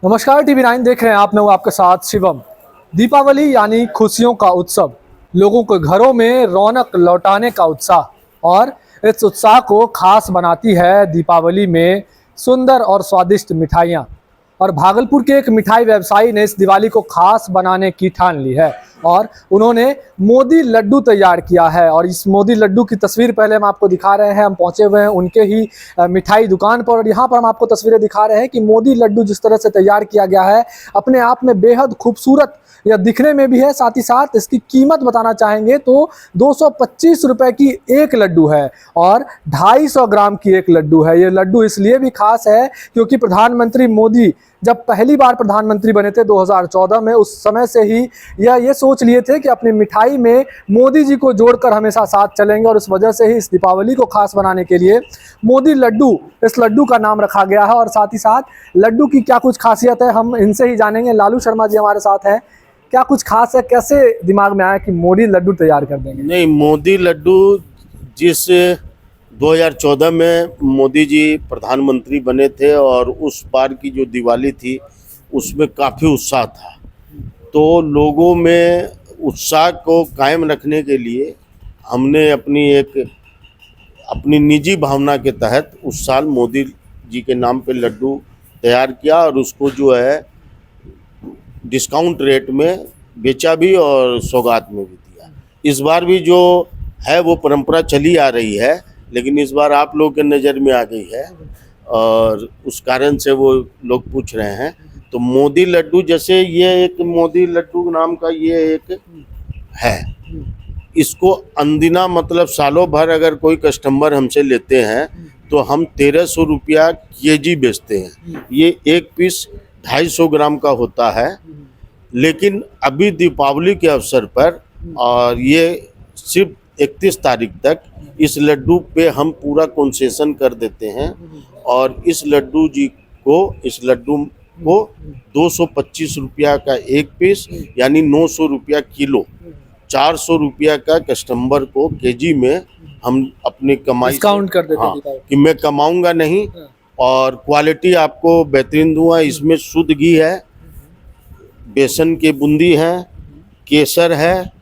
नमस्कार, टीवी 9 देख रहे हैं आप। मैं हूं आपके साथ शिवम। दीपावली यानी खुशियों का उत्सव, लोगों के घरों में रौनक लौटाने का उत्साह। और इस उत्साह को खास बनाती है दीपावली में सुंदर और स्वादिष्ट मिठाइयाँ। और भागलपुर के एक मिठाई व्यवसायी ने इस दिवाली को खास बनाने की ठान ली है और उन्होंने मोदी लड्डू तैयार किया है। और इस मोदी लड्डू की तस्वीर पहले हम आपको दिखा रहे हैं। हम पहुंचे हुए हैं उनके ही मिठाई दुकान पर और यहाँ पर हम आपको तस्वीरें दिखा रहे हैं कि मोदी लड्डू जिस तरह से तैयार किया गया है अपने आप में बेहद खूबसूरत या दिखने में भी है। साथ ही साथ इसकी कीमत बताना चाहेंगे तो 225 रुपए की एक लड्डू है और 250 ग्राम की एक लड्डू है। ये लड्डू इसलिए भी खास है क्योंकि प्रधानमंत्री मोदी जब पहली बार प्रधानमंत्री बने थे 2014 में, उस समय से ही ये सोच लिए थे कि अपनी मिठाई में मोदी जी को जोड़कर हमेशा साथ चलेंगे। और इस वजह से ही इस दीपावली को खास बनाने के लिए मोदी लड्डू, इस लड्डू का नाम रखा गया है। और साथ ही साथ लड्डू की क्या कुछ खासियत है हम इनसे ही जानेंगे। लालू शर्मा जी हमारे साथ हैं। क्या कुछ खास है, कैसे दिमाग में आया कि मोदी लड्डू तैयार कर देंगे? नहीं, मोदी लड्डू जिस 2014 में मोदी जी प्रधानमंत्री बने थे और उस बार की जो दिवाली थी उसमें काफ़ी उत्साह था, तो लोगों में उत्साह को कायम रखने के लिए हमने अपनी निजी भावना के तहत उस साल मोदी जी के नाम पे लड्डू तैयार किया और उसको जो है डिस्काउंट रेट में बेचा भी और सौगात में भी दिया। इस बार भी जो है वो परंपरा चली आ रही है, लेकिन इस बार आप लोगों के नज़र में आ गई है और उस कारण से वो लोग पूछ रहे हैं। तो मोदी लड्डू, जैसे ये एक मोदी लड्डू नाम का ये एक है, इसको अनदिना मतलब सालों भर अगर कोई कस्टमर हमसे लेते हैं तो हम 1300 रुपया केजी बेचते हैं। ये एक पीस 250 ग्राम का होता है, लेकिन अभी दीपावली के अवसर पर और ये सिर्फ 31 तारीख तक इस लड्डू पे हम पूरा कंसेशन कर देते हैं और इस लड्डू को 225 रुपया का एक पीस यानी 900 रुपया किलो, 400 रुपया का कस्टमर को केजी में हम अपनी कमाई डिस्काउंट कर देते हैं। हाँ, कि मैं कमाऊंगा नहीं और क्वालिटी आपको बेहतरीन दूंगा। इसमें शुद्ध घी है, बेसन की बूंदी है, केसर है,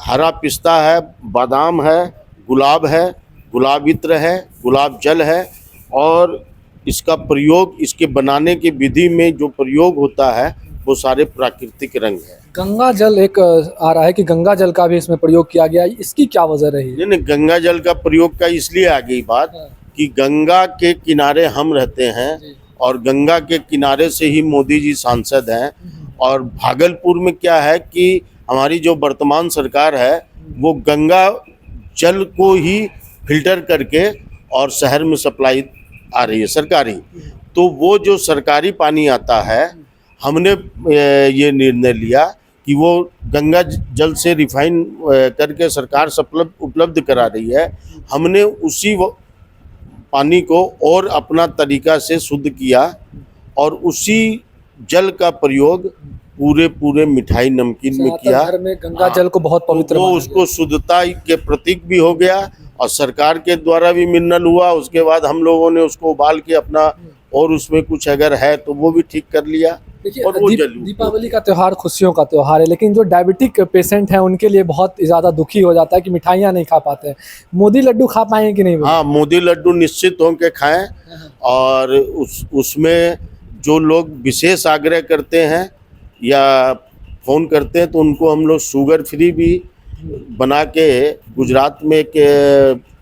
हरा पिस्ता है, बादाम है, गुलाब है, गुलाब इत्र है, गुलाब जल है। और इसका प्रयोग, इसके बनाने की विधि में जो प्रयोग होता है वो सारे प्राकृतिक रंग है। गंगा जल एक आ रहा है कि गंगा जल का भी इसमें प्रयोग किया गया है, इसकी क्या वजह रही? नहीं, गंगा जल का प्रयोग का इसलिए आ गई बात कि गंगा के किनारे हम रहते हैं और गंगा के किनारे से ही मोदी जी सांसद हैं। और भागलपुर में क्या है कि हमारी जो वर्तमान सरकार है वो गंगा जल को ही फिल्टर करके और शहर में सप्लाई आ रही है सरकारी। तो वो जो सरकारी पानी आता है, हमने ये निर्णय लिया कि वो गंगा जल से रिफाइन करके सरकार उपलब्ध करा रही है। हमने उसी पानी को और अपना तरीका से शुद्ध किया और उसी जल का प्रयोग पूरे मिठाई नमकीन में किया। घर में गंगा जल को बहुत पवित्र तो वो उसको शुद्धता के प्रतीक भी हो गया और सरकार के द्वारा भी मिनरल हुआ। उसके बाद हम लोगों ने उसको उबाल के अपना और उसमें कुछ अगर है तो वो भी ठीक कर लिया। और वो दीपावली का त्यौहार खुशियों का त्यौहार है, लेकिन जो डायबिटिक पेशेंट हैं उनके लिए बहुत ज़्यादा दुखी हो जाता है कि मिठाइयाँ नहीं खा पाते हैं। मोदी लड्डू खा पाएंगे कि नहीं? हाँ, मोदी लड्डू निश्चित होकर खाएं। और उसमें जो लोग विशेष आग्रह करते हैं या फ़ोन करते हैं तो उनको हम लोग शुगर फ्री भी बना के, गुजरात में एक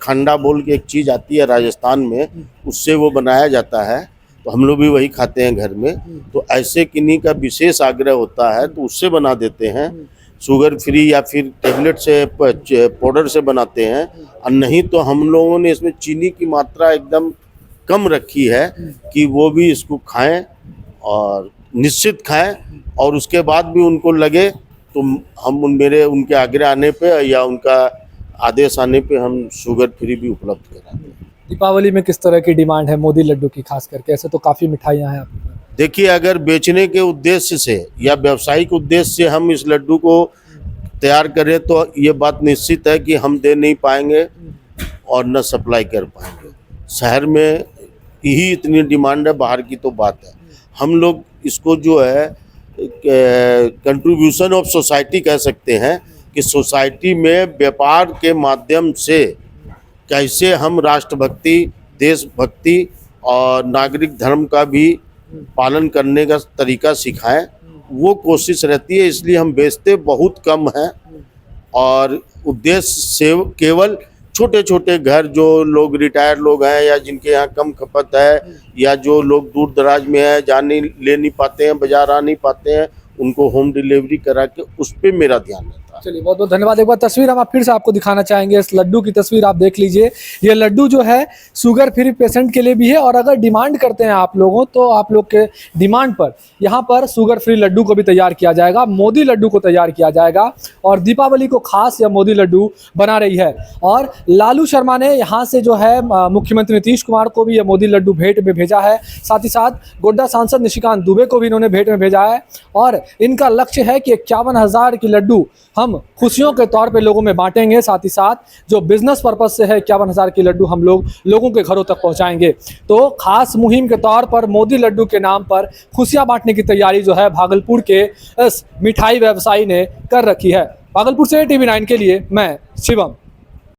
खंडा बोल के एक चीज़ आती है राजस्थान में, उससे वो बनाया जाता है, तो हम लोग भी वही खाते हैं घर में। तो ऐसे किन्हीं का विशेष आग्रह होता है तो उससे बना देते हैं, शुगर फ्री या फिर टेबलेट से, पाउडर से बनाते हैं। और नहीं तो हम लोगों ने इसमें चीनी की मात्रा एकदम कम रखी है कि वो भी इसको खाएं और निश्चित खाएं। और उसके बाद भी उनको लगे तो हम उनके आग्रह आने पे या उनका आदेश आने पे हम शुगर फ्री भी उपलब्ध कराते हैं। दीपावली में किस तरह की डिमांड है मोदी लड्डू की खास करके? ऐसे तो काफ़ी मिठाइयाँ हैं आपके पास। देखिए, अगर बेचने के उद्देश्य से या व्यावसायिक उद्देश्य से हम इस लड्डू को तैयार करें तो ये बात निश्चित है कि हम दे नहीं पाएंगे और न सप्लाई कर पाएंगे। शहर में ही इतनी डिमांड है, बाहर की तो बात है। हम लोग इसको जो है कंट्रीब्यूशन ऑफ सोसाइटी कह सकते हैं कि सोसाइटी में व्यापार के माध्यम से कैसे हम राष्ट्रभक्ति, देशभक्ति और नागरिक धर्म का भी पालन करने का तरीका सिखाएं, वो कोशिश रहती है। इसलिए हम बेचते बहुत कम हैं और उद्देश्य से केवल छोटे छोटे घर, जो लोग रिटायर लोग हैं या जिनके यहाँ कम खपत है या जो लोग दूर दराज में है, जा नहीं ले नहीं पाते हैं, बाजार आ नहीं पाते हैं, उनको होम डिलीवरी करा के उस पर मेरा ध्यान रहता है। चलिए बहुत बहुत धन्यवाद। एक बार तस्वीर हम आप फिर से आपको दिखाना चाहेंगे। इस लड्डू की तस्वीर आप देख लीजिए। ये लड्डू जो है शुगर फ्री पेशेंट के लिए भी है और अगर डिमांड करते हैं आप लोगों तो आप लोग के डिमांड पर यहाँ पर शुगर फ्री लड्डू को भी तैयार किया जाएगा, मोदी लड्डू को तैयार किया जाएगा और दीपावली को खास यह मोदी लड्डू बना रही है। और लालू शर्मा ने यहाँ से जो है मुख्यमंत्री नीतीश कुमार को भी यह मोदी लड्डू भेंट में भेजा है, साथ ही साथ गोड्डा सांसद निशिकांत दुबे को भी इन्होंने भेंट में भेजा है और इनका लक्ष्य है कि 51,000 की लड्डू हम खुशियों के तौर पे लोगों में बांटेंगे, साथ ही साथ जो बिजनेस पर्पज से है 51,000 की लड्डू हम लोगों के घरों तक पहुंचाएंगे। तो खास मुहिम के तौर पर मोदी लड्डू के नाम पर खुशियां बांटने की तैयारी जो है भागलपुर के इस मिठाई व्यवसायी ने कर रखी है। भागलपुर से TV9 के लिए मैं शिवम।